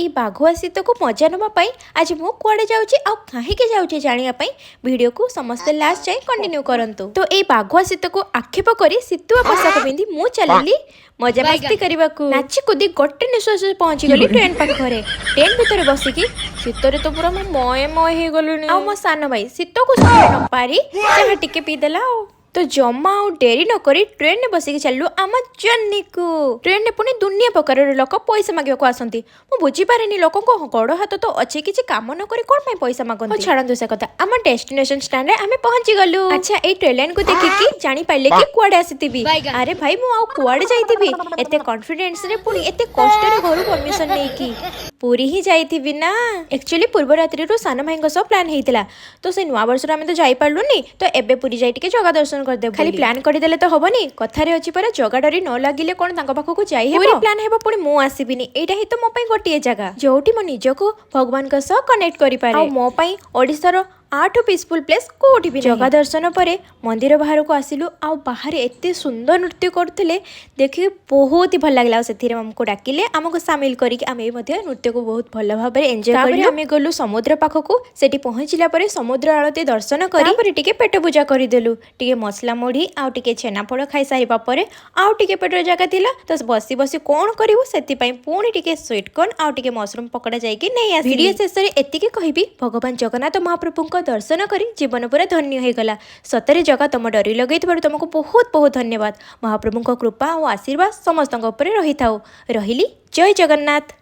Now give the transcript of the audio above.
এই ବାଘୁଆ ଶୀତକୁ ମଜା ନେବା ପାଇଁ ଆଜି ମୁଁ କୁଆଡ଼େ ଯାଉଛି ଆଉ କାହିଁକି ଯାଉଛି ଜାଣିବା ପାଇଁ ଭିଡ଼ିଓକୁ ସମସ୍ତେ ଲାଷ୍ଟ ଯାଏ କଣ୍ଟିନ୍ୟୁ କରନ୍ତୁ। ତ ଏଇ ବାଘୁଆ ଶୀତକୁ ଆକ୍ଷେପ କରି ଶୀତୁଆ ପୋଷାକ ପିନ୍ଧି ମୁଁ ଚାଲିଲି ମଜା ମସ୍ତି କରିବାକୁ। ନାଚି କୁଦି ଗୋଟେ ନିଶ୍ୱାସରେ ପହଞ୍ଚିଗଲି ଟ୍ରେନ ପାଖରେ। ଟ୍ରେନ ଭିତରେ ବସିକି ଶୀତରେ ତ ପୁରା ମୁଁ ମୟ ହେଇଗଲିଣି। ଆଉ ମୋ ସାନ ଭାଇ ଶୀତକୁ ସହ୍ୟ ନ ପାରି ଚାହା ଟିକେ ପିଇଦେଲା ଆଉ। तो जमा आउ डेरी न करी ट्रेन ने बसिक चलू आम जर्नी को। ट्रेन ने पुणी दुनिया प्रकार लोक पैसा मांगे को आसती। मु बुझी पारेनी लोक को गोड़ हाथ तो अच्छे किसी काम न करी कोन पे पैसा मांगती। छाड़ू से कथा आम डेस्टिनेशन स्टैंड रे आमे पहुंची गलु। अच्छा ए ट्रेन लाइन को देखिकी जानि पाइले कि कुआडे आसीतिबी। अरे भाई मु आउ कुआडे जाईतिबी एते कॉन्फिडेंस रे पुणी एते कष्ट रे घर परमिशन नै की पूरी ही जाईतिबी ना। एक्चुअली पूर्व रात्रि रो सान भाई को सब प्लान हेइतिला तो से नुवा वर्ष रे आमे तो जाई पारलुनी तो एबे पूरी जाई टिके जगा दर्शन खाली प्लान करदेले तो हबनी कथारे अछि पर जगा डरी न लागिले कोन तांको पाखकु जाई हेबो। पूरी प्लान हेबो पुणी मु आसीबिनी एटा ही तो मो पई गोटिए जगह जोटी मो निजको भगवान का सह कनेक्ट करि पारे। आ मो पई ओडिसा रो 8 पीसफुल प्लेस कोठी भी जगा दर्शन परे मंदिर बाहर को आसिलु। आ बाहर एते सुंदर नृत्य करथिले देखि बहुत ही भल लागला। सेथिरे हमको डाकिले हमको शामिल करी कि आमे मध्ये नृत्य को बहुत भल भाबरे एन्जॉय करी। आमे गलु समुद्र पाखकु सेठी पहुंचिला परे समुद्र आळती दर्शन करी तापरे टिके पेट पूजा करि देलु। टिके मसला मुढ़ी आ टिके छेनापोड़ खाई सारिबा परे आ टिके पेटर जगह थिला तो बसी बसी कोन करिवो सेति पई पुणी टिके स्वीट कॉर्न आ टिके मशरूम पकोड़ा जाई कि नै आसी। वीडियो शेष रे एतिके कहिबी भगवान जगन्नाथ महाप्रभु को दर्शन करी जीवन पूरा धन्य हो गला। सतरे जगह तुम डरी लगे तुमको बहुत बहुत धन्यवाद। महाप्रभु कृपा और आशीर्वाद समस्त रही था। रही जय जगन्नाथ।